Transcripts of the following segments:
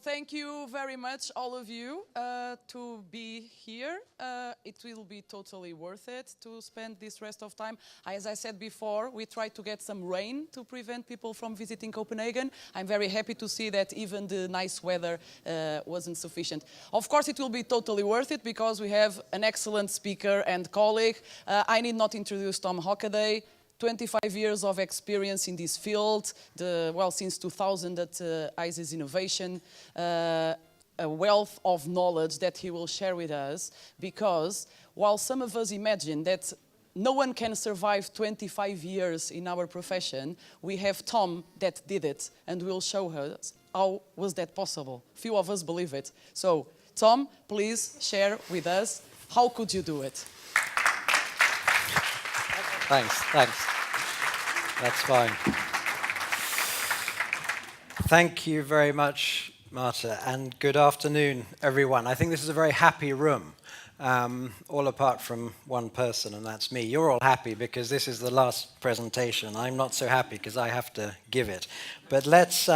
Thank you very much, all of you, to be here. It will be totally worth it to spend this rest of time. As I said before, we tried to get some rain to prevent people from visiting Copenhagen. I'm very happy to see that even the nice weather wasn't sufficient. Of course, it will be totally worth it because we have an excellent speaker and colleague. I need not introduce Tom Hockaday. 25 years of experience in this field, since 2000 at ISIS Innovation, a wealth of knowledge that he will share with us, because while some of us imagine that no one can survive 25 years in our profession, we have Tom that did it and will show us how was that possible. Few of us believe it. So, Tom, please share with us, how could you do it? Thanks. That's fine. Thank you very much, Marta, and good afternoon, everyone. I think this is a very happy room, all apart from one person, and that's me. You're all happy because this is the last presentation. I'm not so happy because I have to give it. But let's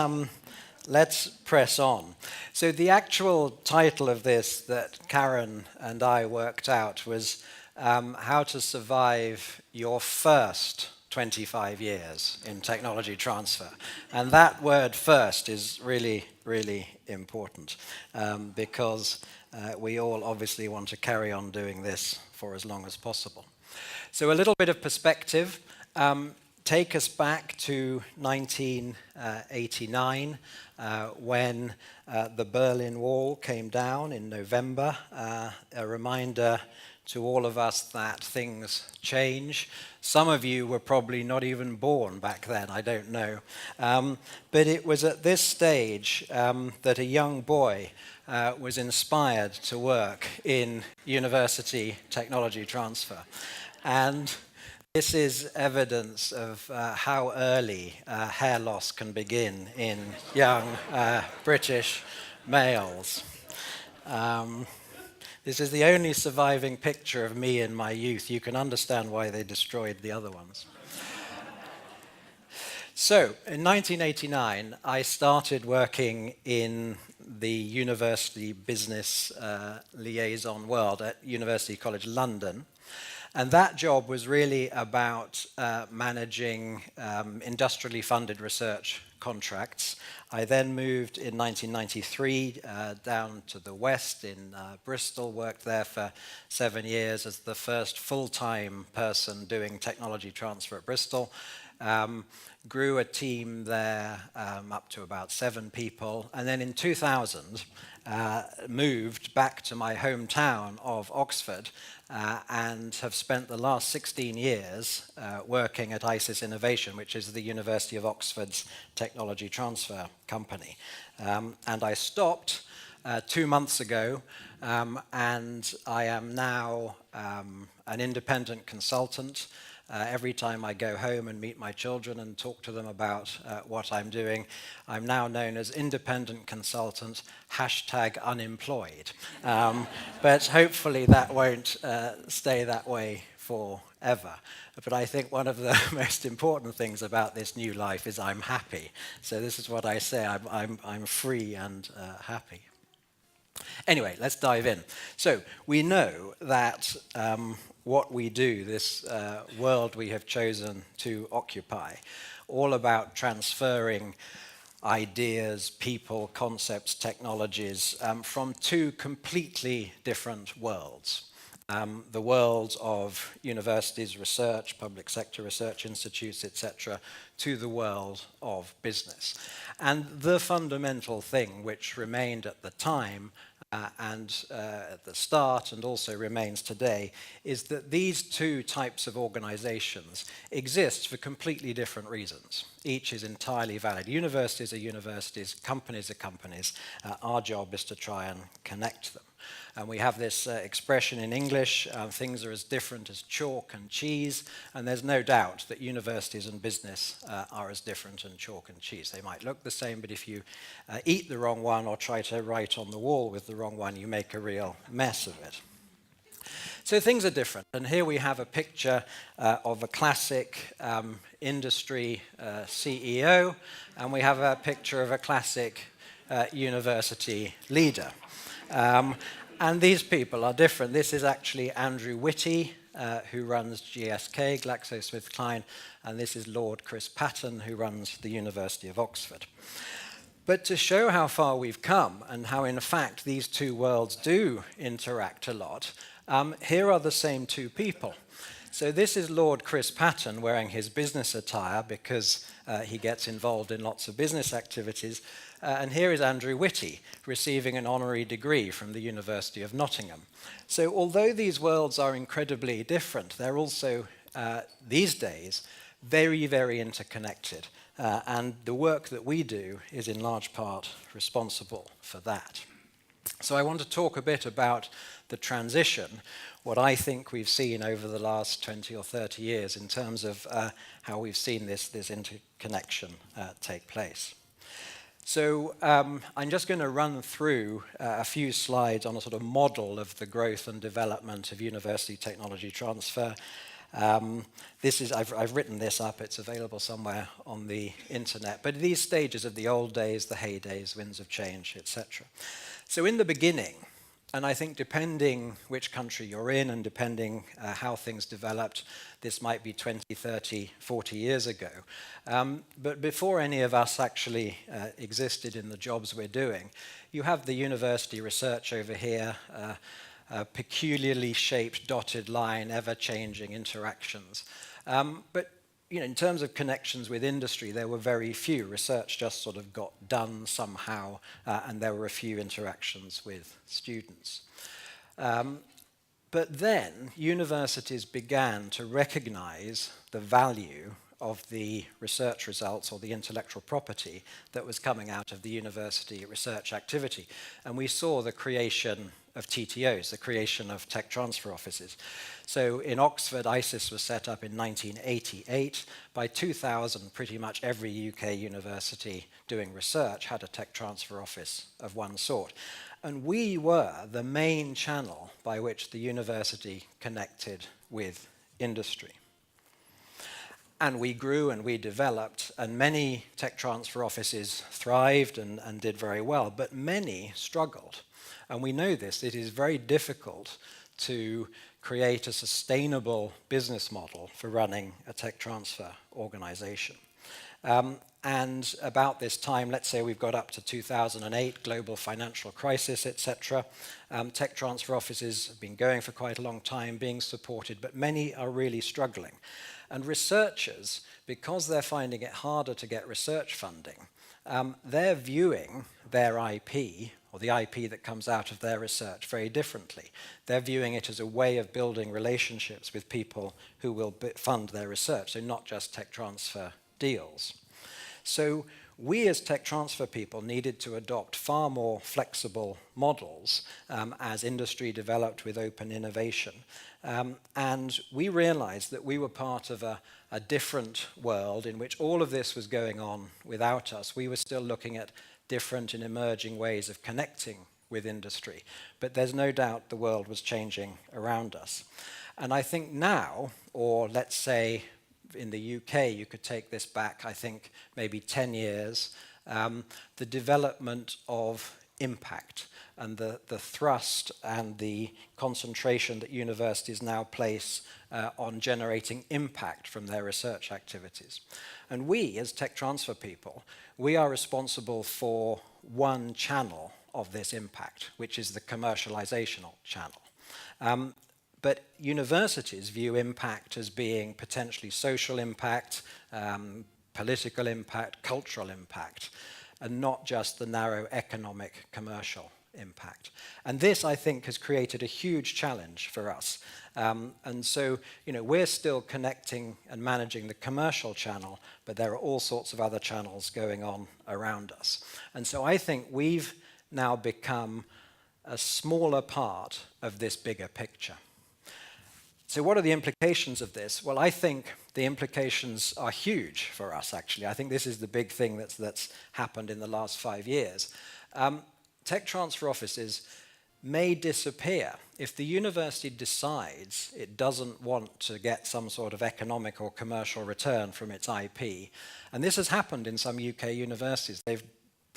press on. So the actual title of this that Karen and I worked out was how to survive your first 25 years in technology transfer. And that word first is really, really important because we all obviously want to carry on doing this for as long as possible. So a little bit of perspective. Take us back to 1989 when the Berlin Wall came down in November. A reminder to all of us that things change. Some of you were probably not even born back then, I don't know. But it was at this stage that a young boy was inspired to work in university technology transfer. And this is evidence of how early hair loss can begin in young British males. This is the only surviving picture of me in my youth. You can understand why they destroyed the other ones. So, in 1989, I started working in the university business liaison world at University College London. And that job was really about managing industrially funded research contracts. I then moved in 1993 down to the west in Bristol, worked there for 7 years as the first full-time person doing technology transfer at Bristol. Grew a team there up to about 7 people. And then in 2000, moved back to my hometown of Oxford and have spent the last 16 years working at ISIS Innovation, which is the University of Oxford's technology transfer company. And I stopped 2 months ago, and I am now an independent consultant. Every time I go home and meet my children and talk to them about what I'm doing, I'm now known as independent consultant, #unemployed. But hopefully that won't stay that way forever. But I think one of the most important things about this new life is I'm happy. So this is what I say, I'm free and happy. Anyway, let's dive in. So we know that what we do, this world we have chosen to occupy, all about transferring ideas, people, concepts, technologies from 2 completely different worlds. The world of universities, research, public sector research institutes, etc., to the world of business. And the fundamental thing which remained at the time and at the start and also remains today is that these 2 types of organizations exist for completely different reasons. Each is entirely valid. Universities are universities, companies are companies. Our job is to try and connect them. And we have this expression in English, things are as different as chalk and cheese, and there's no doubt that universities and business are as different as chalk and cheese. They might look the same, but if you eat the wrong one or try to write on the wall with the wrong one, you make a real mess of it. So things are different, and here we have a picture of a classic industry CEO, and we have a picture of a classic university leader. And these people are different. This is actually Andrew Whitty, who runs GSK, GlaxoSmithKline, and this is Lord Chris Patten, who runs the University of Oxford. But to show how far we've come and how, in fact, these two worlds do interact a lot, here are the same two people. So this is Lord Chris Patten wearing his business attire because he gets involved in lots of business activities. And here is Andrew Whitty receiving an honorary degree from the University of Nottingham. So although these worlds are incredibly different, they're also, these days, very, very interconnected. And the work that we do is in large part responsible for that. So I want to talk a bit about the transition, what I think we've seen over the last 20 or 30 years in terms of how we've seen this interconnection take place. So I'm just going to run through a few slides on a sort of model of the growth and development of university technology transfer. I've written this up, it's available somewhere on the internet, but these stages of the old days, the heydays, winds of change, etc. So in the beginning, and I think depending which country you're in and depending how things developed, this might be 20, 30, 40 years ago. But before any of us actually existed in the jobs we're doing, you have the university research over here, a peculiarly shaped dotted line, ever-changing interactions. But in terms of connections with industry, there were very few. Research just sort of got done somehow, and there were a few interactions with students. But then universities began to recognize the value of the research results or the intellectual property that was coming out of the university research activity. And we saw the creation of TTOs, the creation of tech transfer offices. So in Oxford, ISIS was set up in 1988. By 2000, pretty much every UK university doing research had a tech transfer office of one sort. And we were the main channel by which the university connected with industry. And we grew and we developed, and many tech transfer offices thrived and did very well, but many struggled. And we know this, it is very difficult to create a sustainable business model for running a tech transfer organization. And about this time, let's say we've got up to 2008, global financial crisis, etc. Tech transfer offices have been going for quite a long time, being supported, but many are really struggling. And researchers, because they're finding it harder to get research funding, they're viewing their IP, or the IP that comes out of their research, very differently. They're viewing it as a way of building relationships with people who will fund their research, so not just tech transfer deals. So we as tech transfer people needed to adopt far more flexible models as industry developed with open innovation. And we realized that we were part of a different world in which all of this was going on without us. We were still looking at different and emerging ways of connecting with industry. But there's no doubt the world was changing around us. And I think now, or let's say in the UK, you could take this back, I think, maybe 10 years, the development of impact and the thrust and the concentration that universities now place on generating impact from their research activities. And we, as tech transfer people, we are responsible for one channel of this impact, which is the commercializational channel. But universities view impact as being potentially social impact, political impact, cultural impact, and not just the narrow economic commercial impact. And this, I think, has created a huge challenge for us. And so, we're still connecting and managing the commercial channel, but there are all sorts of other channels going on around us. And so I think we've now become a smaller part of this bigger picture. So what are the implications of this? Well, I think the implications are huge for us, actually. I think this is the big thing that's happened in the last 5 years. Tech transfer offices may disappear if the university decides it doesn't want to get some sort of economic or commercial return from its IP. And this has happened in some UK universities. They've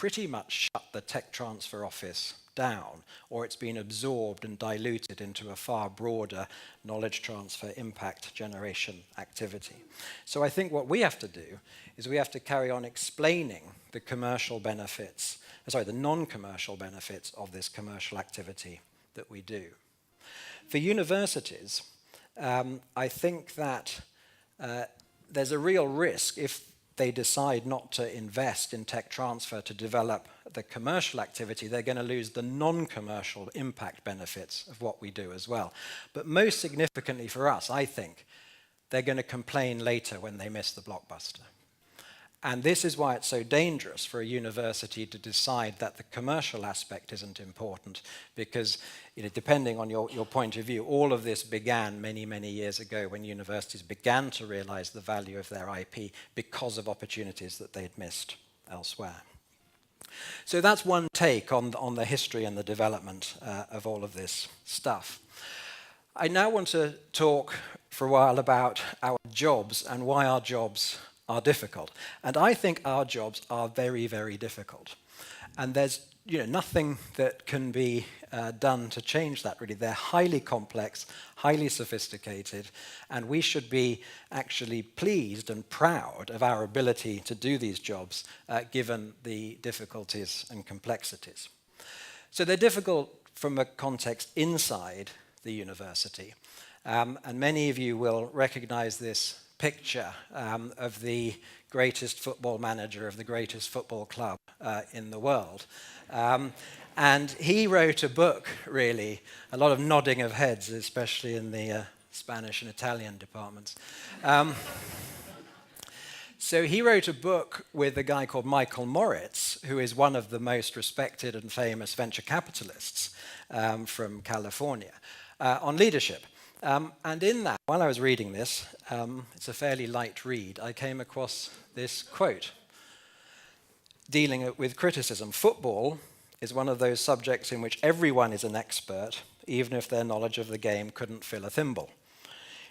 pretty much shut the tech transfer office down, or it's been absorbed and diluted into a far broader knowledge transfer impact generation activity. So I think what we have to do is we have to carry on explaining the commercial benefits, the non-commercial benefits of this commercial activity that we do. For universities, I think that there's a real risk if they decide not to invest in tech transfer to develop the commercial activity, they're going to lose the non-commercial impact benefits of what we do as well. But most significantly for us, I think, they're going to complain later when they miss the blockbuster. And this is why it's so dangerous for a university to decide that the commercial aspect isn't important, because depending on your point of view, all of this began many, many years ago when universities began to realize the value of their IP because of opportunities that they'd missed elsewhere. So that's one take on the history and the development of all of this stuff. I now want to talk for a while about our jobs and why our jobs are difficult. And I think our jobs are very, very difficult. And there's nothing that can be done to change that, really. They're highly complex, highly sophisticated, and we should be actually pleased and proud of our ability to do these jobs, given the difficulties and complexities. So they're difficult from a context inside the university. And many of you will recognize this picture of the greatest football manager of the greatest football club in the world. And he wrote a book, really, a lot of nodding of heads, especially in the Spanish and Italian departments. So he wrote a book with a guy called Michael Moritz, who is one of the most respected and famous venture capitalists from California, on leadership. And in that, while I was reading this, it's a fairly light read, I came across this quote dealing with criticism. Football is one of those subjects in which everyone is an expert, even if their knowledge of the game couldn't fill a thimble.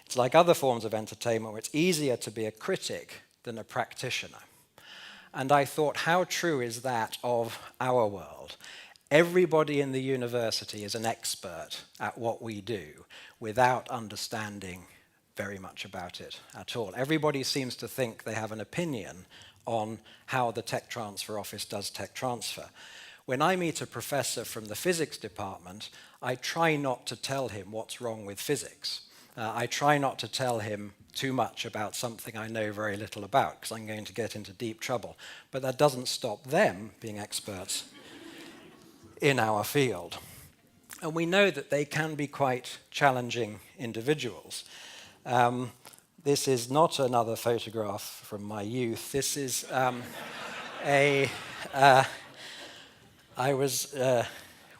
It's like other forms of entertainment where it's easier to be a critic than a practitioner. And I thought, how true is that of our world? Everybody in the university is an expert at what we do without understanding very much about it at all. Everybody seems to think they have an opinion on how the tech transfer office does tech transfer. When I meet a professor from the physics department, I try not to tell him what's wrong with physics. I try not to tell him too much about something I know very little about, because I'm going to get into deep trouble. But that doesn't stop them being experts in our field. And we know that they can be quite challenging individuals. This is not another photograph from my youth. This is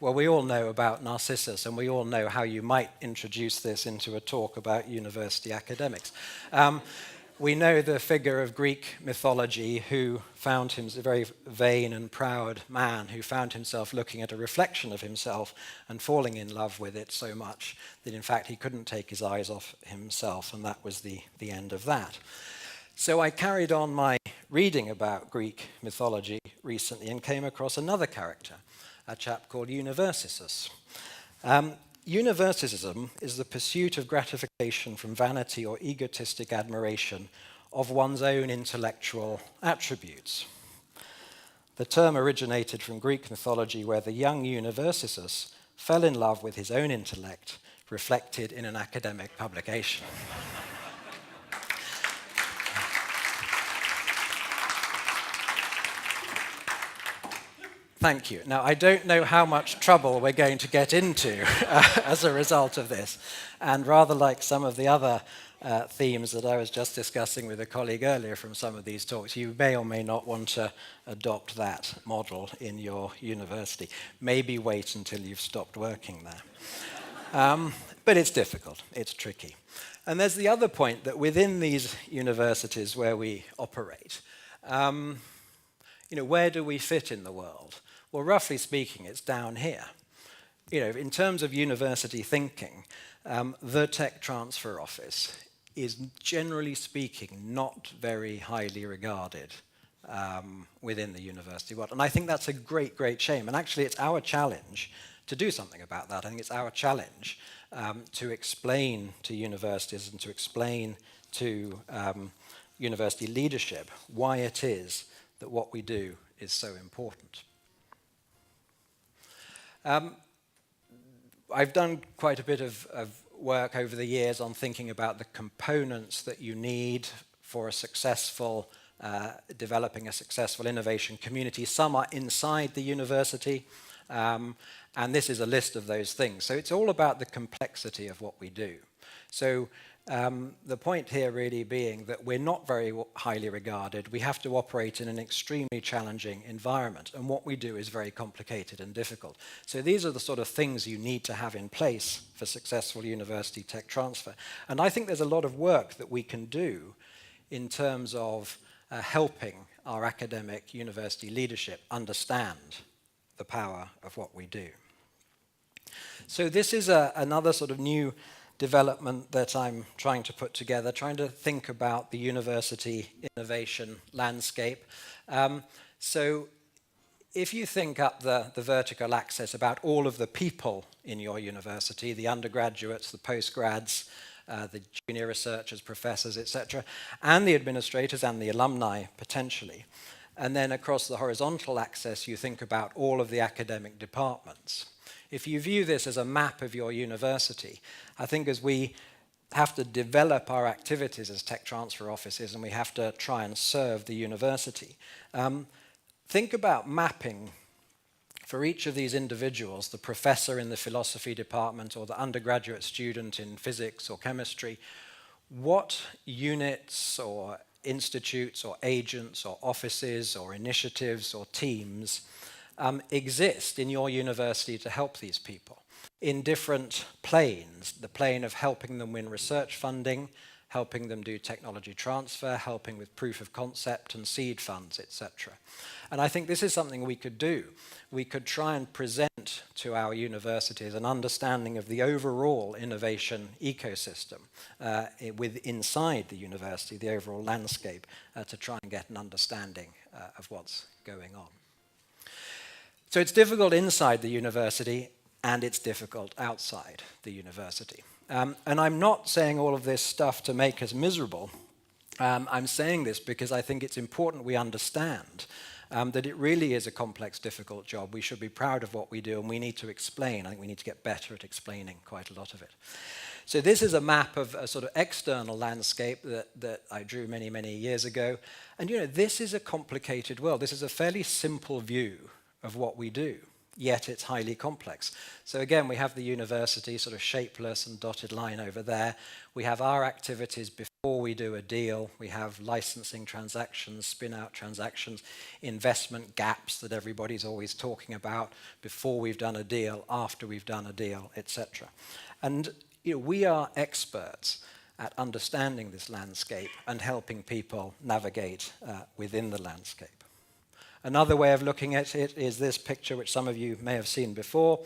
well, we all know about Narcissus, and we all know how you might introduce this into a talk about university academics. We know the figure of Greek mythology who found him a very vain and proud man who found himself looking at a reflection of himself and falling in love with it so much that in fact he couldn't take his eyes off himself, and that was the end of that. So I carried on my reading about Greek mythology recently and came across another character, a chap called Universalism. Universalism is the pursuit of gratification from vanity or egotistic admiration of one's own intellectual attributes. The term originated from Greek mythology, where the young Universalism fell in love with his own intellect, reflected in an academic publication. Thank you. Now, I don't know how much trouble we're going to get into as a result of this. And rather like some of the other themes that I was just discussing with a colleague earlier from some of these talks, you may or may not want to adopt that model in your university. Maybe wait until you've stopped working there. But it's difficult. It's tricky. And there's the other point that within these universities where we operate, where do we fit in the world? Well, roughly speaking, it's down here. In terms of university thinking, the tech transfer office is, generally speaking, not very highly regarded within the university world. And I think that's a great, great shame. And actually, it's our challenge to do something about that. I think it's our challenge to explain to universities and to explain to university leadership why it is that what we do is so important. I've done quite a bit of work over the years on thinking about the components that you need for a successful, developing a successful innovation community. Some are inside the university, and this is a list of those things. So it's all about the complexity of what we do. So the point here really being that we're not very highly regarded. We have to operate in an extremely challenging environment, and what we do is very complicated and difficult. So these are the sort of things you need to have in place for successful university tech transfer. And I think there's a lot of work that we can do in terms of helping our academic university leadership understand the power of what we do. So this is another sort of new development that I'm trying to put together, trying to think about the university innovation landscape. So if you think up the vertical axis about all of the people in your university, the undergraduates, the postgrads, the junior researchers, professors, etc., and the administrators and the alumni potentially, and then across the horizontal axis you think about all of the academic departments. If you view this as a map of your university, I think as we have to develop our activities as tech transfer offices and we have to try and serve the university, think about mapping for each of these individuals, the professor in the philosophy department or the undergraduate student in physics or chemistry, what units or institutes or agents or offices or initiatives or teams exist in your university to help these people in different planes. The plane of helping them win research funding, helping them do technology transfer, helping with proof of concept and seed funds, etc. And I think this is something we could do. We could try and present to our universities an understanding of the overall innovation ecosystem inside the university, the overall landscape, to try and get an understanding of what's going on. So it's difficult inside the university, and it's difficult outside the university. And I'm not saying all of this stuff to make us miserable. I'm saying this because I think it's important we understand that it really is a complex, difficult job. We should be proud of what we do, and we need to explain. I think we need to get better at explaining quite a lot of it. So this is a map of a sort of external landscape that I drew many, many years ago. And this is a complicated world. This is a fairly simple view of what we do, yet it's highly complex. So again, we have the university, sort of shapeless and dotted line over there. We have our activities before we do a deal. We have licensing transactions, spin-out transactions, investment gaps that everybody's always talking about before we've done a deal, after we've done a deal, etc. And we are experts at understanding this landscape and helping people navigate within the landscape. Another way of looking at it is this picture, which some of you may have seen before.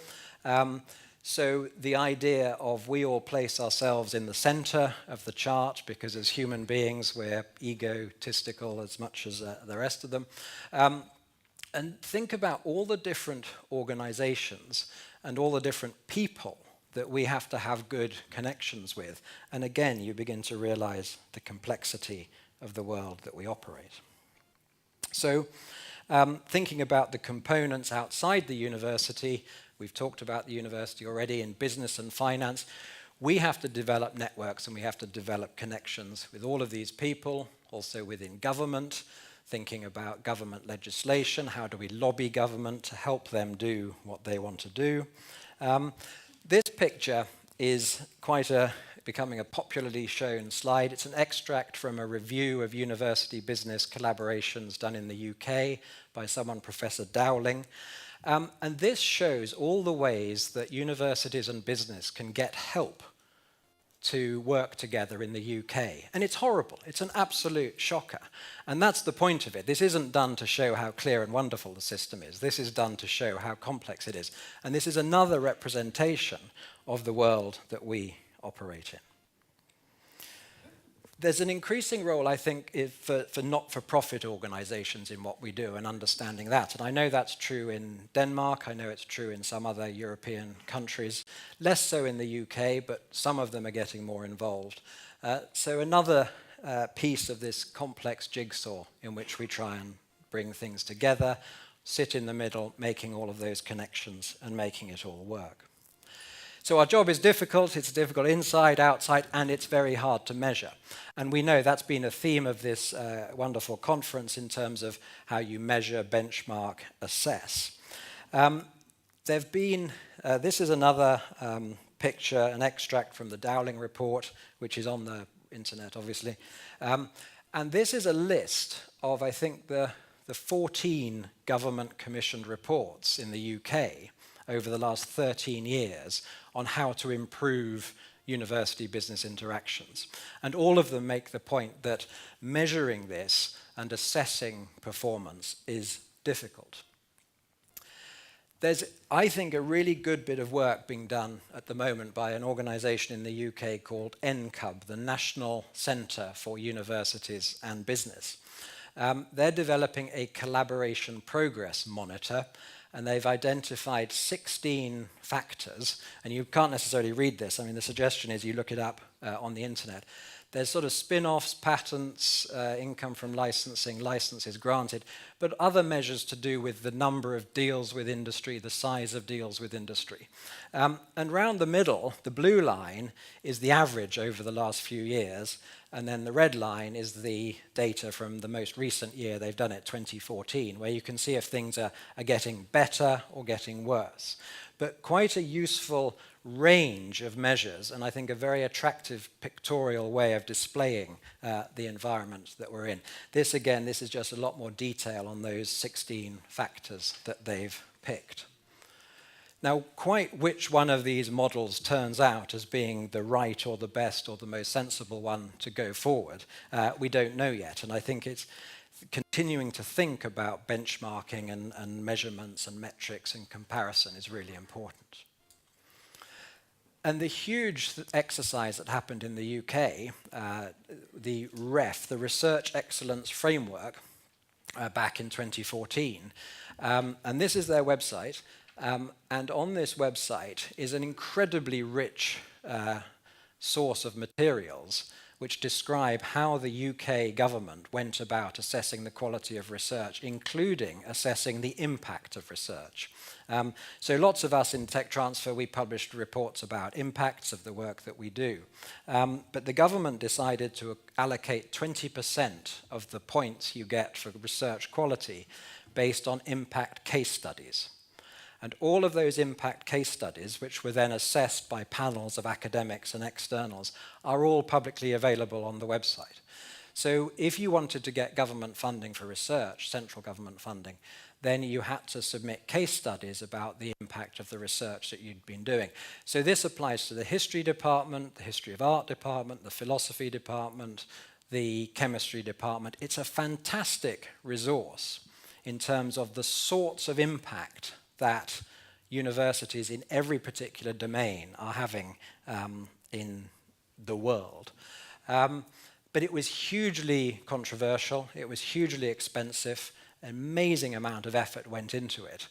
So the idea of we all place ourselves in the center of the chart because as human beings we're egotistical as much as the rest of them. And think about all the different organizations and all the different people that we have to have good connections with. And again, you begin to realize the complexity of the world that we operate. So thinking about the components outside the university, we've talked about the university already in business and finance. We have to develop networks and we have to develop connections with all of these people, also within government, thinking about government legislation, how do we lobby government to help them do what they want to do. This picture is becoming a popularly shown slide. It's an extract from a review of university business collaborations done in the UK by someone, Professor Dowling. And this shows all the ways that universities and business can get help to work together in the UK. And it's horrible. It's an absolute shocker. And that's the point of it. This isn't done to show how clear and wonderful the system is. This is done to show how complex it is. And this is another representation of the world that we operate in. There's an increasing role, I think, for not-for-profit organizations in what we do and understanding that. And I know that's true in Denmark. I know it's true in some other European countries. Less so in the UK, but some of them are getting more involved. So another piece of this complex jigsaw in which we try and bring things together, sit in the middle, making all of those connections and making it all work. So our job is difficult. It's difficult inside, outside, and it's very hard to measure. And we know that's been a theme of this wonderful conference in terms of how you measure, benchmark, assess. There've been, this is another picture, an extract from the Dowling report, which is on the internet, obviously. And this is a list of, I think, the 14 government-commissioned reports in the UK over the last 13 years on how to improve university business interactions. And all of them make the point that measuring this and assessing performance is difficult. There's, I think, a really good bit of work being done at the moment by an organisation in the UK called NCUB, the National Centre for Universities and Business. They're developing a collaboration progress monitor, and they've identified 16 factors, and you can't necessarily read this. I mean, the suggestion is you look it up on the internet. There's sort of spin-offs, patents, income from licensing, licenses granted, but other measures to do with the number of deals with industry, the size of deals with industry. And round the middle, the blue line is the average over the last few years, and then the red line is the data from the most recent year. They've done it 2014, where you can see if things are getting better or getting worse. But quite a useful range of measures, and I think a very attractive pictorial way of displaying the environment that we're in. This, again, this is just a lot more detail on those 16 factors that they've picked. Now, quite which one of these models turns out as being the right or the best or the most sensible one to go forward, we don't know yet. And I think it's continuing to think about benchmarking and measurements and metrics and comparison is really important. And the huge exercise that happened in the UK, the REF, the Research Excellence Framework, back in 2014, and this is their website, and on this website is an incredibly rich source of materials which describe how the UK government went about assessing the quality of research, including assessing the impact of research. So lots of us in tech transfer, we published reports about impacts of the work that we do. But the government decided to allocate 20% of the points you get for research quality based on impact case studies. And all of those impact case studies, which were then assessed by panels of academics and externals, are all publicly available on the website. So if you wanted to get government funding for research, central government funding, then you had to submit case studies about the impact of the research that you'd been doing. So this applies to the history department, the history of art department, the philosophy department, the chemistry department. It's a fantastic resource in terms of the sorts of impact that universities in every particular domain are having in the world. But it was hugely controversial, it was hugely expensive, an amazing amount of effort went into it.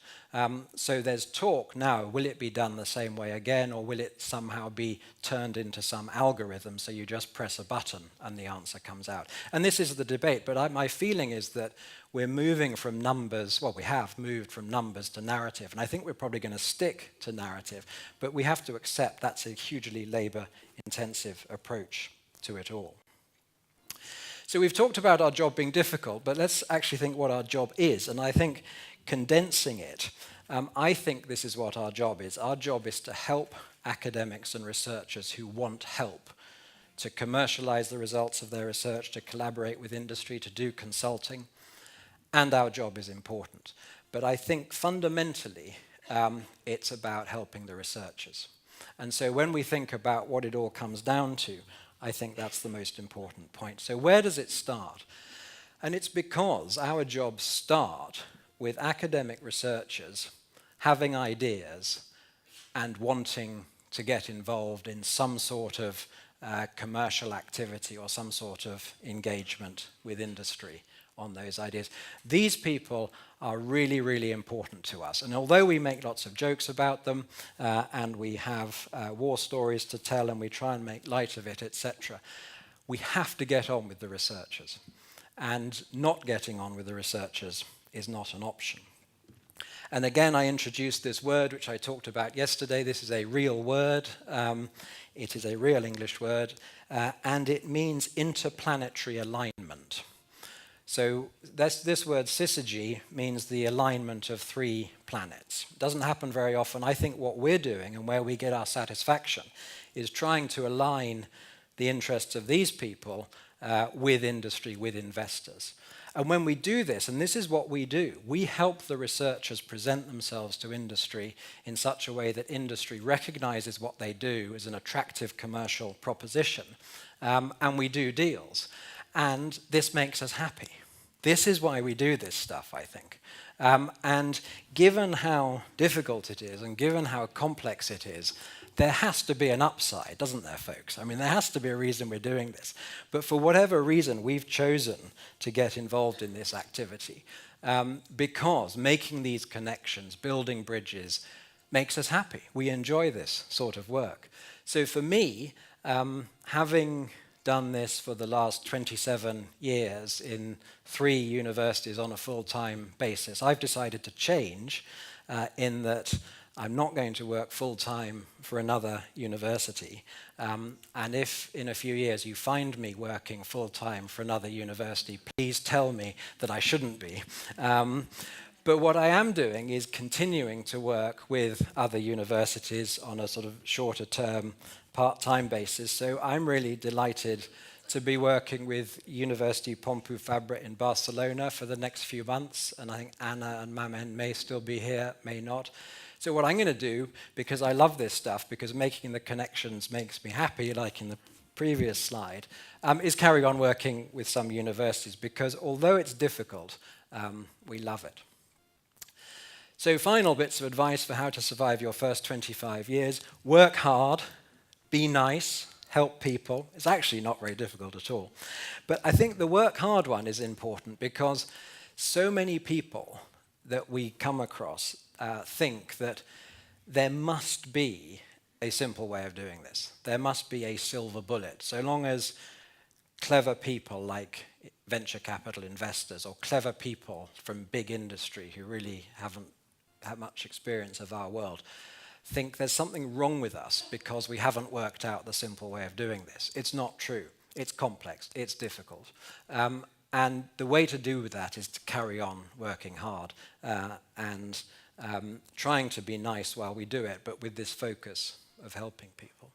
So there's talk now, will it be done the same way again, or will it somehow be turned into some algorithm so you just press a button and the answer comes out? And this is the debate, but my feeling is that we're moving from numbers, well, we have moved from numbers to narrative, and I think we're probably going to stick to narrative, but we have to accept that's a hugely labor-intensive approach to it all. So we've talked about our job being difficult, but let's actually think what our job is. And I think condensing it, I think this is what our job is. Our job is to help academics and researchers who want help to commercialize the results of their research, to collaborate with industry, to do consulting. And our job is important. But I think fundamentally, it's about helping the researchers. And so when we think about what it all comes down to, I think that's the most important point. So where does it start? And it's because our jobs start with academic researchers having ideas and wanting to get involved in some sort of commercial activity or some sort of engagement with industry on those ideas. These people are really, really important to us. And although we make lots of jokes about them and we have war stories to tell and we try and make light of it, etc., we have to get on with the researchers. And not getting on with the researchers is not an option. And again, I introduced this word which I talked about yesterday. This is a real word. It is a real English word, and it means interplanetary alignment. So this word syzygy means the alignment of 3 planets. It doesn't happen very often. I think what we're doing and where we get our satisfaction is trying to align the interests of these people with industry, with investors. And when we do this, and this is what we do, we help the researchers present themselves to industry in such a way that industry recognizes what they do as an attractive commercial proposition, and we do deals. And this makes us happy. This is why we do this stuff, I think. And given how difficult it is, and given how complex it is, there has to be an upside, doesn't there, folks? I mean, there has to be a reason we're doing this. But for whatever reason, we've chosen to get involved in this activity because making these connections, building bridges, makes us happy. We enjoy this sort of work. So for me, having done this for the last 27 years in 3 universities on a full-time basis, I've decided to change in that I'm not going to work full-time for another university. And if in a few years you find me working full-time for another university, please tell me that I shouldn't be. But what I am doing is continuing to work with other universities on a sort of shorter-term, part-time basis. So I'm really delighted to be working with University Pompeu Fabra in Barcelona for the next few months. And I think Anna and Mamen may still be here, may not. So what I'm going to do, because I love this stuff, because making the connections makes me happy, like in the previous slide, is carry on working with some universities, because although it's difficult, we love it. So final bits of advice for how to survive your first 25 years. Work hard, be nice, help people. It's actually not very difficult at all. But I think the work hard one is important because so many people that we come across think that there must be a simple way of doing this. There must be a silver bullet. So long as clever people like venture capital investors or clever people from big industry who really haven't had much experience of our world think there's something wrong with us because we haven't worked out the simple way of doing this. It's not true. It's complex. It's difficult. And the way to do that is to carry on working hard and trying to be nice while we do it, but with this focus of helping people.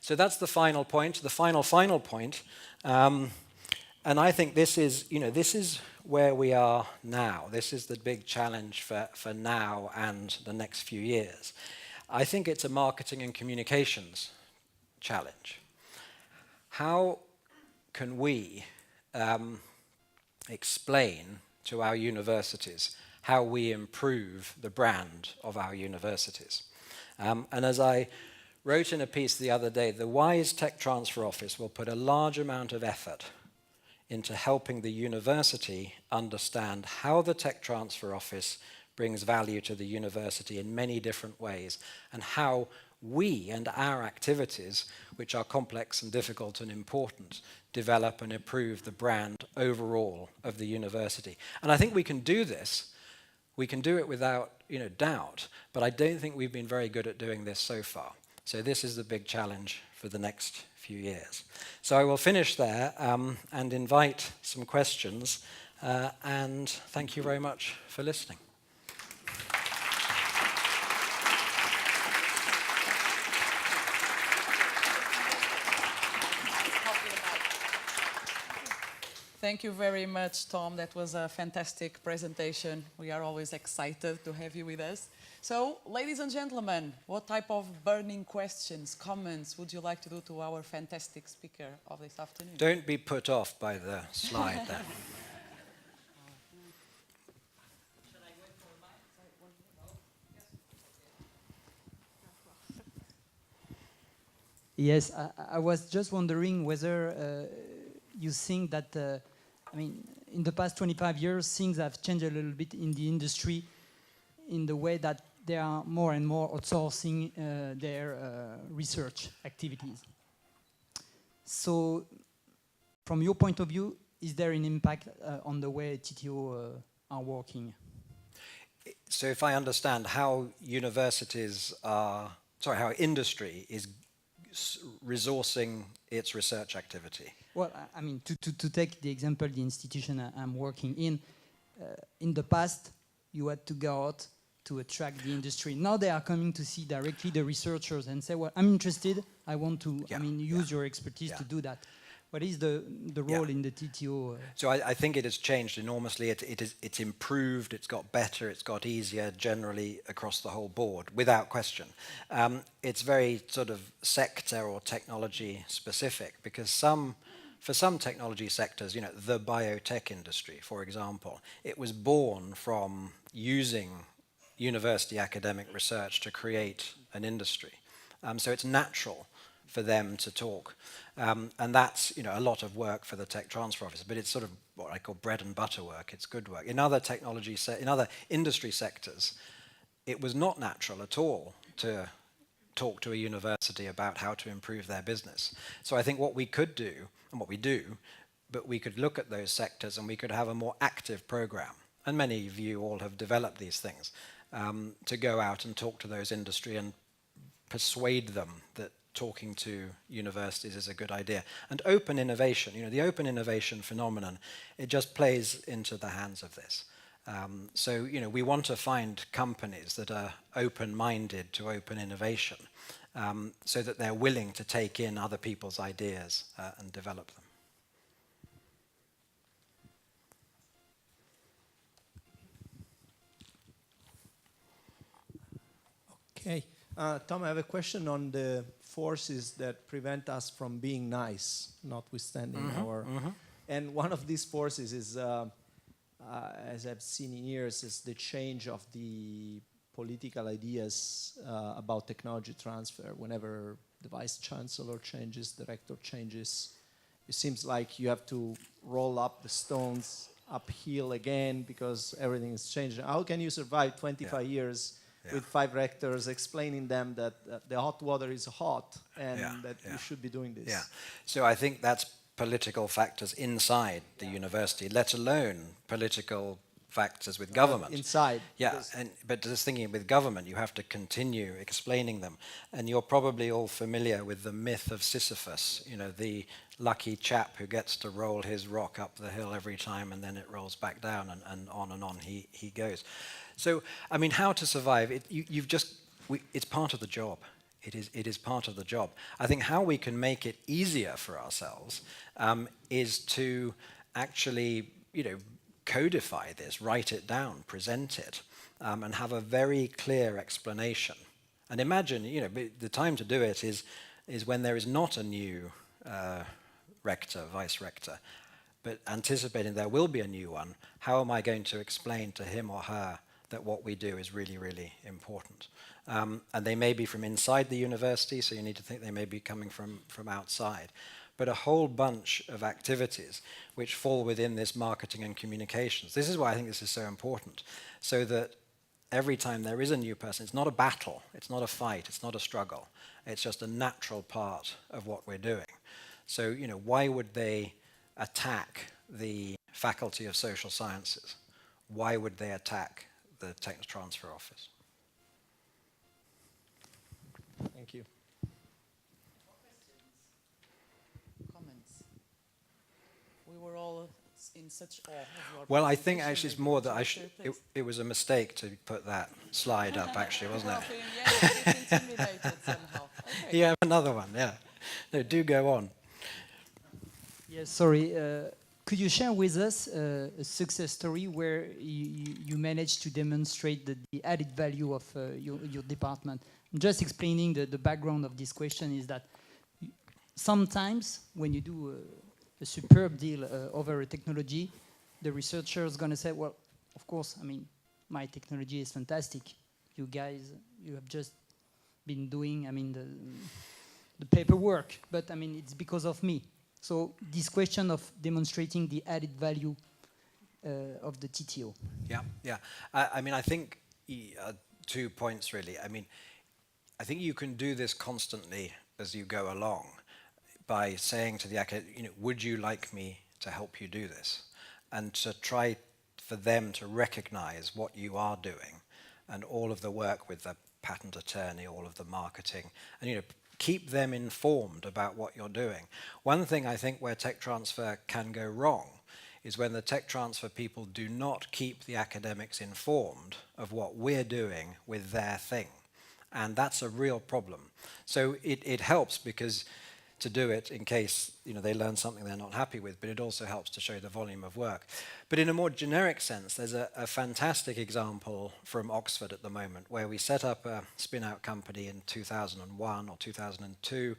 So that's the final point, the final point. And I think this is where we are now. This is the big challenge for now and the next few years. I think it's a marketing and communications challenge. How can we explain to our universities how we improve the brand of our universities? And as I wrote in a piece the other day, the WISE Tech Transfer Office will put a large amount of effort into helping the university understand how the Tech Transfer Office brings value to the university in many different ways, and how we and our activities, which are complex and difficult and important, develop and improve the brand overall of the university. And I think we can do this. We can do it without doubt, but I don't think we've been very good at doing this so far. So this is the big challenge for the next few years. So I will finish there and invite some questions, and thank you very much for listening. Thank you very much, Tom. That was a fantastic presentation. We are always excited to have you with us. So, ladies and gentlemen, what type of burning questions, comments would you like to do to our fantastic speaker of this afternoon? Don't be put off by the slide there. Yes, I was just wondering whether you think that, I mean, in the past 25 years, things have changed a little bit in the industry in the way that they are more and more outsourcing their research activities. So, from your point of view, is there an impact on the way TTO are working? So if I understand how universities are, sorry, how industry is resourcing its research activity. Well, I mean, to take the example, the institution I'm working in the past, you had to go out to attract the industry. Now they are coming to see directly the researchers and say, well, I'm interested, I want to, use your expertise to do that. What is the role in the TTO? So I think it has changed enormously. It's improved, it's got better, it's got easier generally across the whole board, without question. It's very sort of sector or technology specific, because for some technology sectors, you know, the biotech industry, for example, it was born from using university academic research to create an industry. So it's natural for them to talk. And that's, you know, a lot of work for the tech transfer office, but it's sort of what I call bread and butter work. It's good work. In other in other industry sectors, it was not natural at all to talk to a university about how to improve their business. So I think what we could do, and what we do, but we could look at those sectors and we could have a more active program. And many of you all have developed these things, to go out and talk to those industry and persuade them that talking to universities is a good idea. And open innovation, you know, the open innovation phenomenon, it just plays into the hands of this. So, you know, we want to find companies that are open-minded to open innovation, so that they're willing to take in other people's ideas and develop them. Okay. Tom, I have a question on the forces that prevent us from being nice, notwithstanding our... And one of these forces is, as I've seen in years, is the change of the political ideas about technology transfer. Whenever the vice chancellor changes, the rector changes, it seems like you have to roll up the stones uphill again because everything is changing. How can you survive 25 years with 5 rectors explaining them that the hot water is hot and that you should be doing this? Yeah, so I think that's political factors inside the university, let alone political factors with government. Inside. Yeah, but just thinking with government, you have to continue explaining them. And you're probably all familiar with the myth of Sisyphus, you know, the lucky chap who gets to roll his rock up the hill every time and then it rolls back down and on he goes. So, I mean, how to survive, it's part of the job. It is part of the job. I think how we can make it easier for ourselves is to actually, you know, codify this, write it down, present it, and have a very clear explanation. And imagine, you know, the time to do it is when there is not a new rector, vice rector, but anticipating there will be a new one. How am I going to explain to him or her that what we do is really, really important? And they may be from inside the university, so you need to think they may be coming from outside. But a whole bunch of activities which fall within this marketing and communications. This is why I think this is so important, so that every time there is a new person, it's not a battle, it's not a fight, it's not a struggle. It's just a natural part of what we're doing. So, you know, why would they attack the Faculty of Social Sciences? Why would they attack the Tech Transfer Office? Thank you. Comments? We were all in such awe of your Well, I think presentation. actually it's more that it was a mistake to put that slide up, actually, wasn't it? Yeah, it's intimidated somehow. Okay. You have another one, yeah. No, do go on. Yes, sorry. Could you share with us a success story where you managed to demonstrate the added value of your department? I'm just explaining the background of this question is that sometimes when you do a superb deal over a technology, the researcher is going to say, well, of course, I mean, my technology is fantastic. You guys, you have just been doing, I mean, the paperwork, but I mean, it's because of me. So this question of demonstrating the added value of the TTO. Yeah, yeah. I mean, I think 2 points really. I mean, I think you can do this constantly as you go along by saying to the academic, you know, would you like me to help you do this? And to try for them to recognize what you are doing and all of the work with the patent attorney, all of the marketing, and, you know, keep them informed about what you're doing. One thing I think where tech transfer can go wrong is when the tech transfer people do not keep the academics informed of what we're doing with their thing. And that's a real problem. So it helps because to do it in case, you know, they learn something they're not happy with, but it also helps to show the volume of work. But in a more generic sense, there's a fantastic example from Oxford at the moment where we set up a spin-out company in 2001 or 2002.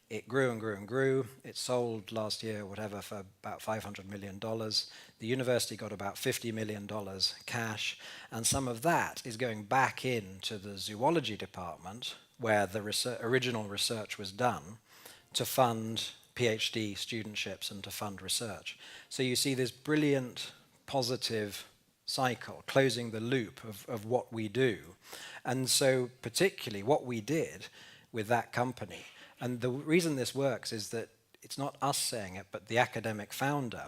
It grew and grew and grew. It sold last year, whatever, for about $500 million. The university got about $50 million cash, and some of that is going back into the zoology department where the original research was done to fund PhD studentships and to fund research. So you see this brilliant, positive cycle, closing the loop of what we do. And so particularly what we did with that company, and the reason this works is that it's not us saying it, but the academic founder,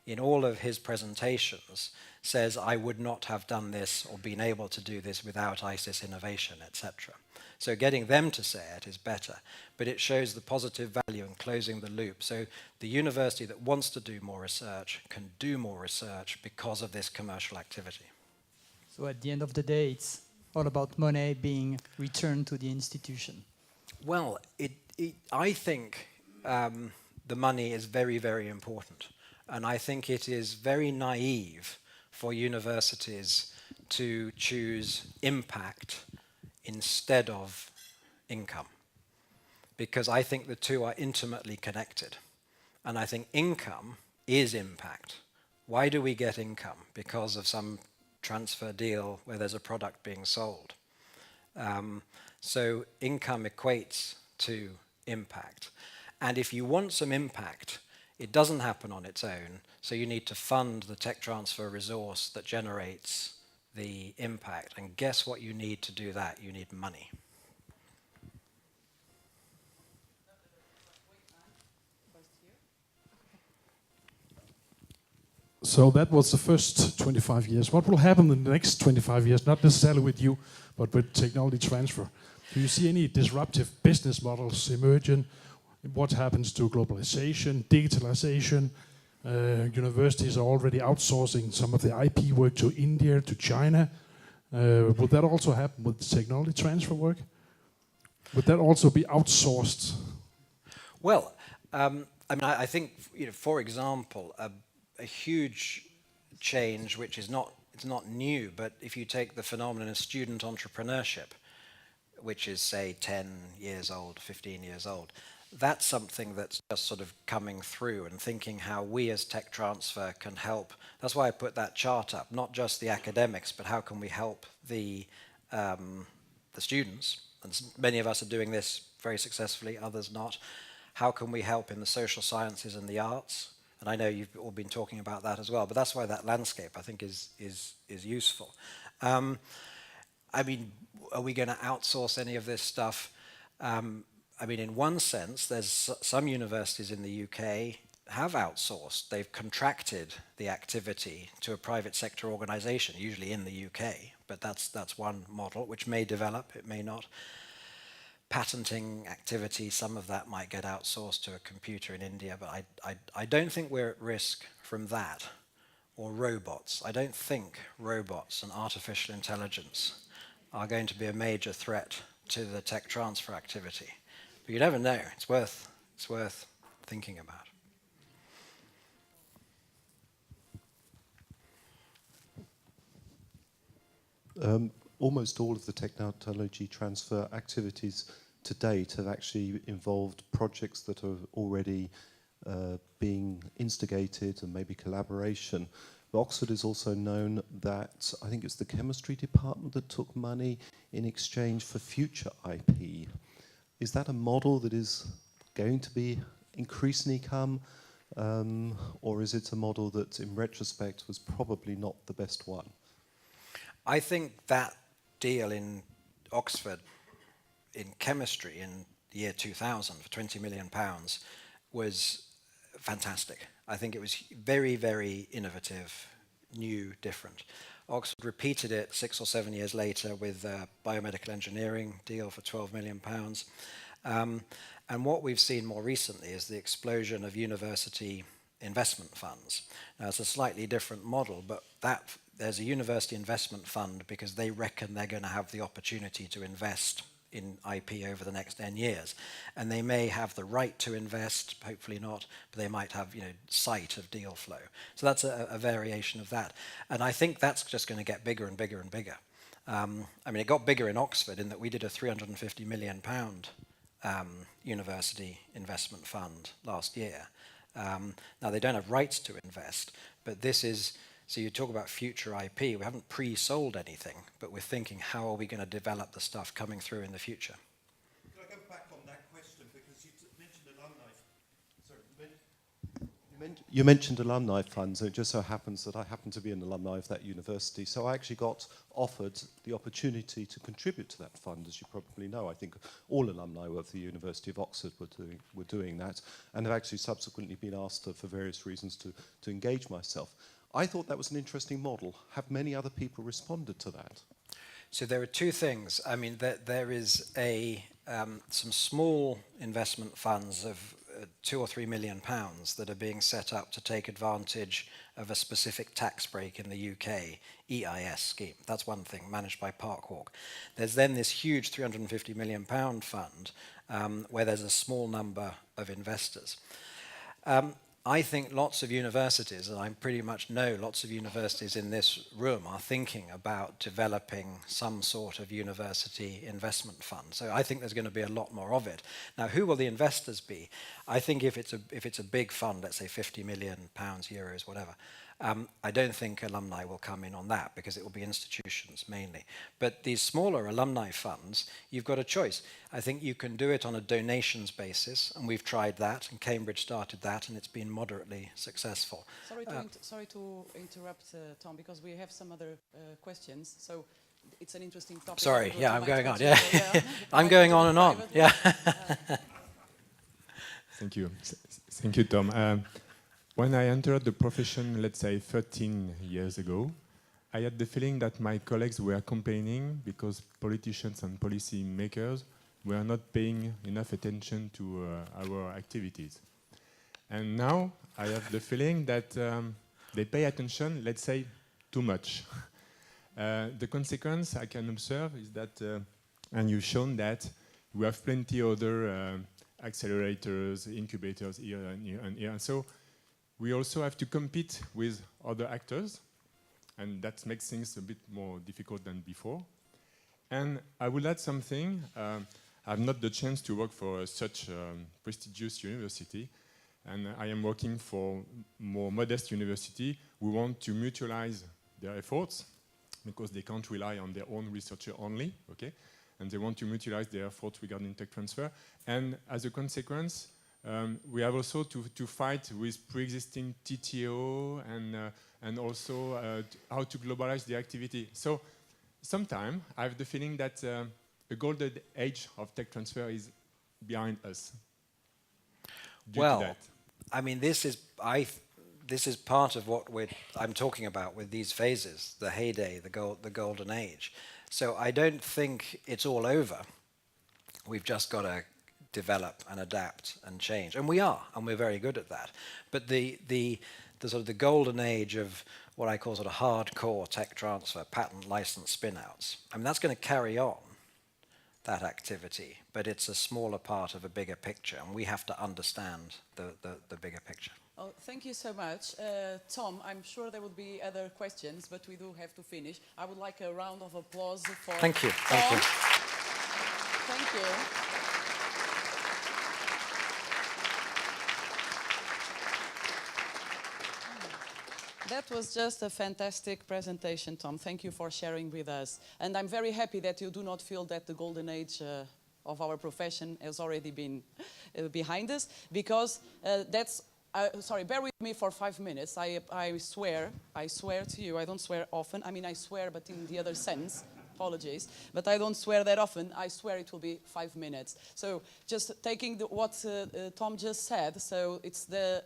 in all of his presentations, says, I would not have done this or been able to do this without ISIS innovation, etc. So getting them to say it is better, but it shows the positive value in closing the loop. So the university that wants to do more research can do more research because of this commercial activity. So at the end of the day, it's all about money being returned to the institution. Well, I think the money is very, very important. And I think it is very naive for universities to choose impact instead of income, because I think the two are intimately connected. And I think income is impact. Why do we get income? Because of some transfer deal where there's a product being sold. So income equates to impact. And if you want some impact, it doesn't happen on its own, so you need to fund the tech transfer resource that generates the impact. And guess what you need to do that? You need money. So that was the first 25 years. What will happen in the next 25 years, not necessarily with you, but with technology transfer? Do you see any disruptive business models emerging? What happens to globalization, digitalization? Universities are already outsourcing some of the IP work to India, to China. Would that also happen with technology transfer work? Would that also be outsourced? Well, I mean, I think, you know, for example, a huge change, which is it's not new, but if you take the phenomenon of student entrepreneurship, which is, say, 10 years old, 15 years old, that's something that's just sort of coming through and thinking how we as tech transfer can help. That's why I put that chart up, not just the academics, but how can we help the students? And many of us are doing this very successfully, others not. How can we help in the social sciences and the arts? And I know you've all been talking about that as well, but that's why that landscape, I think, is useful. I mean, are we going to outsource any of this stuff? I mean, in one sense, there's some universities in the UK have outsourced. They've contracted the activity to a private sector organization, usually in the UK, but that's one model which may develop, it may not. Patenting activity, some of that might get outsourced to a computer in India, but I don't think we're at risk from that. Or robots. I don't think robots and artificial intelligence are going to be a major threat to the tech transfer activity. But you never know. It's worth thinking about. Almost all of the technology transfer activities to date have actually involved projects that are already being instigated and maybe collaboration. But Oxford is also known that, I think it's the chemistry department that took money in exchange for future IP. is that a model that is going to be increasingly come, or is it a model that in retrospect was probably not the best one? I think that deal in Oxford in chemistry in the year 2000 for £20 million was fantastic. I think it was very, very innovative, new, different. Oxford repeated it 6 or 7 years later with a biomedical engineering deal for £12 million. And what we've seen more recently is the explosion of university investment funds. Now, it's a slightly different model, but there's a university investment fund because they reckon they're going to have the opportunity to invest in IP over the next 10 years. And they may have the right to invest, hopefully not, but they might have, sight of deal flow. So that's a variation of that. And I think that's just going to get bigger and bigger and bigger. It got bigger in Oxford in that we did a £350 million university investment fund last year. Now, they don't have rights to invest, but this is, so you talk about future IP, we haven't pre-sold anything, but we're thinking, how are we going to develop the stuff coming through in the future? Can I go back on that question, because you mentioned alumni. Sorry, you mentioned alumni funds, and it just so happens that I happen to be an alumni of that university, so I actually got offered the opportunity to contribute to that fund, as you probably know. I think all alumni of the University of Oxford were doing that, and have actually subsequently been asked for various reasons to engage myself. I thought that was an interesting model. Have many other people responded to that? So there are two things. There is some small investment funds of £2 or £3 million that are being set up to take advantage of a specific tax break in the UK, EIS scheme. That's one thing, managed by Parkhawk. There's then this huge £350 million fund where there's a small number of investors. I think lots of universities, and I pretty much know lots of universities in this room, are thinking about developing some sort of university investment fund. So I think there's going to be a lot more of it. Now, who will the investors be? I think if it's a big fund, let's say £50 million, euros, whatever, I don't think alumni will come in on that because it will be institutions mainly. But these smaller alumni funds, you've got a choice. I think you can do it on a donations basis, and we've tried that, and Cambridge started that, and it's been moderately successful. Sorry to interrupt, Tom, because we have some other questions. So it's an interesting topic. Sorry, yeah, I'm going on. Yeah, I'm going on and on. Yeah. Thank you. Thank you, Tom. When I entered the profession, let's say 13 years ago, I had the feeling that my colleagues were complaining because politicians and policy makers were not paying enough attention to our activities. And now I have the feeling that they pay attention, let's say, too much. The consequence I can observe is that, and you've shown that, we have plenty other accelerators, incubators here and here. And so we also have to compete with other actors, and that makes things a bit more difficult than before. And I will add something. I have not the chance to work for such a prestigious university, and I am working for more modest university who want to mutualize their efforts because they can't rely on their own researcher only, okay? And they want to mutualize their efforts regarding tech transfer. And as a consequence, we have also to fight with pre-existing TTO and also how to globalize the activity. So sometimes I have the feeling that the golden age of tech transfer is behind us. Well, I mean, this is part of what I'm talking about with these phases, the heyday, the golden age. So I don't think it's all over. We've just got to develop and adapt and change, and we are, and we're very good at that. But the sort of the golden age of what I call sort of hardcore tech transfer, patent license spin-outs, I mean, that's going to carry on, that activity, but it's a smaller part of a bigger picture, and we have to understand the bigger picture. Oh, thank you so much. Tom, I'm sure there would be other questions, but we do have to finish. I would like a round of applause for Thank you. Tom. Thank you. Thank you. That was just a fantastic presentation, Tom. Thank you for sharing with us. And I'm very happy that you do not feel that the golden age of our profession has already been behind us, because sorry, bear with me for 5 minutes. I swear to you, I don't swear often. I mean, I swear, but in the other sense. Apologies, but I don't swear that often. I swear it will be 5 minutes. So just taking what Tom just said, so it's the,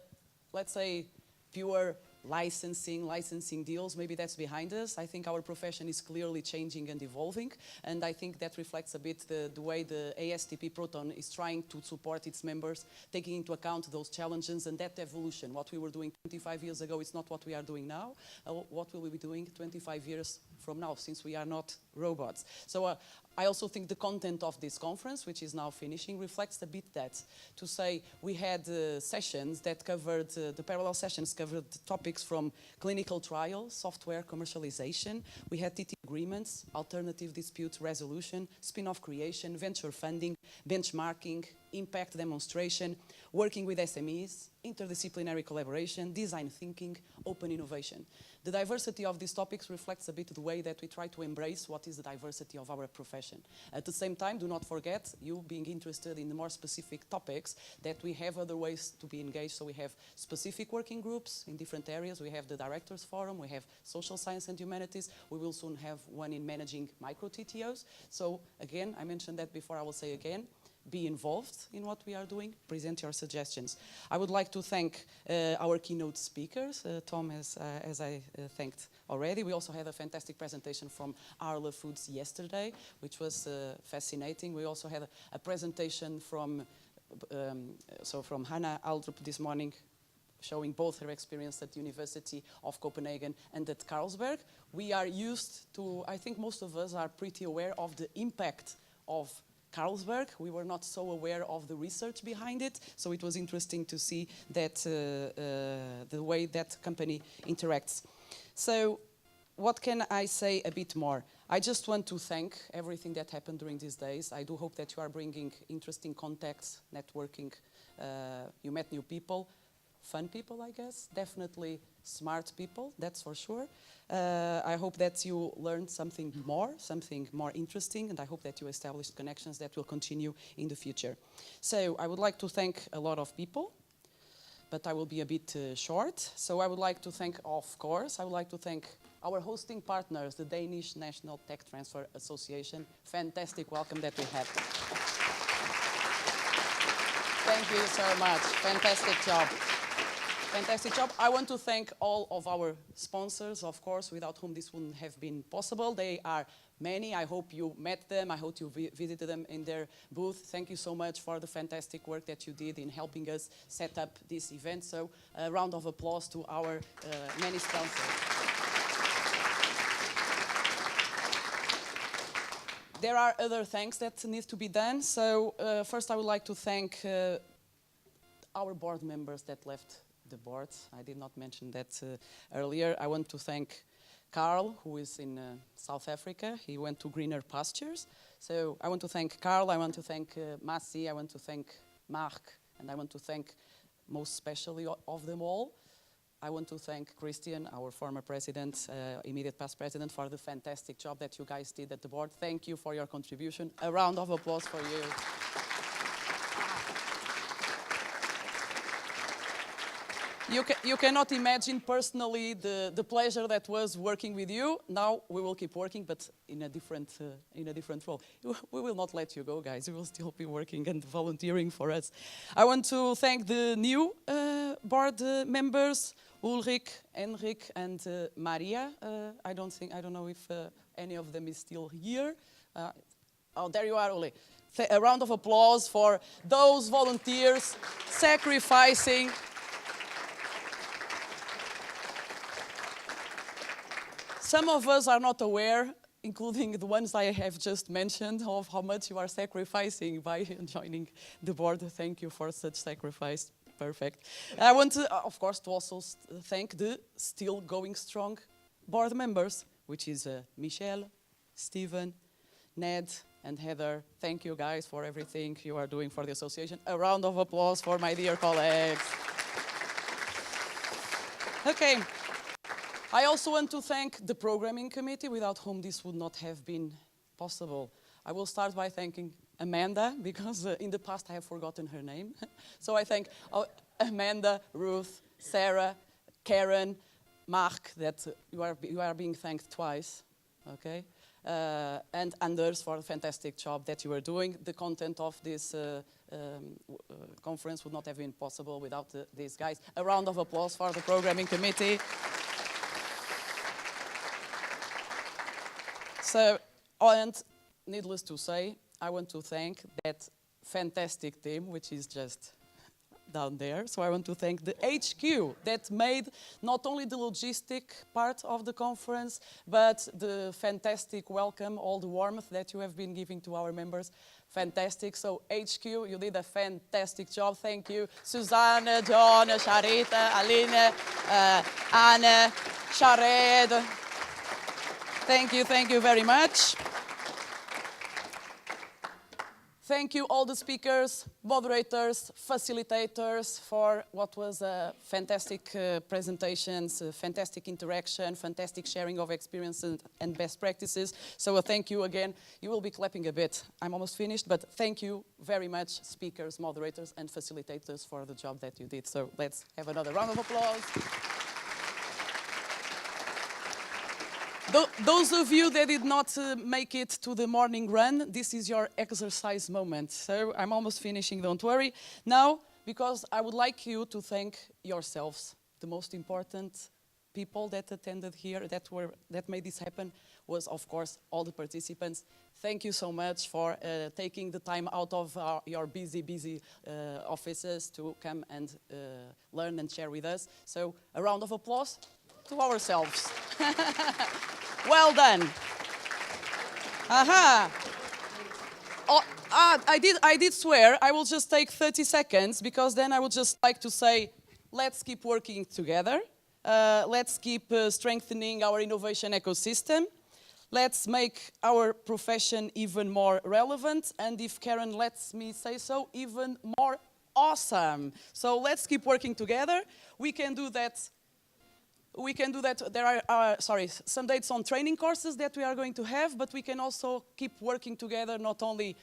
let's say, pure licensing deals, maybe that's behind us. I think our profession is clearly changing and evolving, and I think that reflects a bit the way the ASTP-Proton is trying to support its members, taking into account those challenges and that evolution. What we were doing 25 years ago is not what we are doing now. What will we be doing 25 years from now, since we are not robots? So I also think the content of this conference, which is now finishing, reflects a bit that. To say, we had sessions that covered, the parallel sessions covered topics from clinical trials, software commercialization. We had TT agreements, alternative dispute resolution, spin-off creation, venture funding, benchmarking, impact demonstration, working with SMEs, interdisciplinary collaboration, design thinking, open innovation. The diversity of these topics reflects a bit the way that we try to embrace what is the diversity of our profession. At the same time, do not forget, you being interested in the more specific topics, that we have other ways to be engaged. So we have specific working groups in different areas. We have the Directors Forum, we have Social Science and Humanities. We will soon have one in managing micro TTOs. So again, I mentioned that before, I will say again, be involved in what we are doing, present your suggestions. I would like to thank our keynote speakers, Tom, as I thanked already. We also had a fantastic presentation from Arla Foods yesterday, which was fascinating. We also had a presentation from Hannah Aldrup this morning, showing both her experience at the University of Copenhagen and at Carlsberg. We are used to, I think most of us are pretty aware of the impact of Carlsberg. We were not so aware of the research behind it, so it was interesting to see that the way that company interacts. So what can I say a bit more? I just want to thank everything that happened during these days. I do hope that you are bringing interesting contacts, networking. You met new people, fun people, I guess, definitely smart people, that's for sure. I hope that you learned something more interesting, and I hope that you established connections that will continue in the future. So I would like to thank a lot of people, but I will be a bit short. So I would like to thank, of course, our hosting partners, the Danish National Tech Transfer Association. Fantastic welcome that we had. Thank you so much. Fantastic job. Fantastic job. I want to thank all of our sponsors, of course, without whom this wouldn't have been possible. They are many. I hope you met them. I hope you visited them in their booth. Thank you so much for the fantastic work that you did in helping us set up this event. So a round of applause to our many sponsors. There are other thanks that need to be done. So first I would like to thank our board members that left the board. I did not mention that earlier. I want to thank Carl, who is in South Africa. He went to greener pastures. So I want to thank Carl, I want to thank Masi, I want to thank Mark, and I want to thank most especially of them all, I want to thank Christian, our former president, immediate past president, for the fantastic job that you guys did at the board. Thank you for your contribution. A round of applause for you. You cannot imagine personally the pleasure that was working with you. Now we will keep working, but in a different role. We will not let you go, guys. You will still be working and volunteering for us. I want to thank the new board members, Ulrich, Enric, and Maria. I don't know if any of them is still here. Oh, there you are, Uli. A round of applause for those volunteers sacrificing. Some of us are not aware, including the ones I have just mentioned, of how much you are sacrificing by joining the board. Thank you for such sacrifice. Perfect. I want to, of course, to also thank the still going strong board members, which is Michelle, Stephen, Ned, and Heather. Thank you guys for everything you are doing for the association. A round of applause for my dear colleagues. Okay. I also want to thank the programming committee, without whom this would not have been possible. I will start by thanking Amanda, because in the past I have forgotten her name. So I thank Amanda, Ruth, Sarah, Karen, Mark, that you are being thanked twice, okay? And Anders for the fantastic job that you are doing. The content of this conference would not have been possible without these guys. A round of applause for the programming committee. So, and needless to say, I want to thank that fantastic team, which is just down there. So I want to thank the HQ that made not only the logistic part of the conference, but the fantastic welcome, all the warmth that you have been giving to our members. Fantastic. So HQ, you did a fantastic job. Thank you. Susanne, John, Charita, Aline, Anne, Shared. Thank you very much. Thank you all the speakers, moderators, facilitators for what was fantastic presentations, fantastic interaction, fantastic sharing of experiences and best practices. So thank you again. You will be clapping a bit. I'm almost finished, but thank you very much, speakers, moderators, and facilitators for the job that you did. So let's have another round of applause. Those of you that did not make it to the morning run, this is your exercise moment. So I'm almost finishing, don't worry. Now, because I would like you to thank yourselves. The most important people that attended here, that made this happen, was of course all the participants. Thank you so much for taking the time out of your busy offices to come and learn and share with us. So a round of applause to ourselves. Well done. Aha. Oh, I did swear I will just take 30 seconds because then I would just like to say, let's keep working together. Let's keep strengthening our innovation ecosystem. Let's make our profession even more relevant. And if Karen lets me say so, even more awesome. So let's keep working together. We can do that. There are some dates on training courses that we are going to have, but we can also keep working together, not only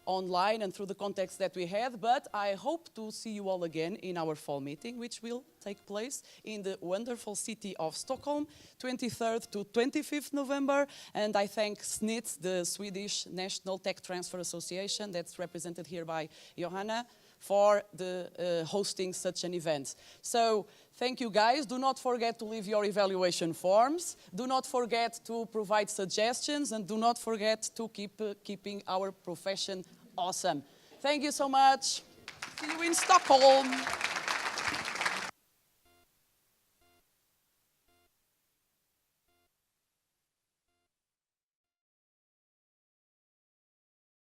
online and through the context that we had, but I hope to see you all again in our fall meeting, which will take place in the wonderful city of Stockholm, 23rd to 25th November. And I thank SNIT, the Swedish National Tech Transfer Association, that's represented here by Johanna, for hosting such an event. So thank you guys. Do not forget to leave your evaluation forms. Do not forget to provide suggestions, and do not forget to keep keeping our profession awesome. Thank you so much. See you in Stockholm.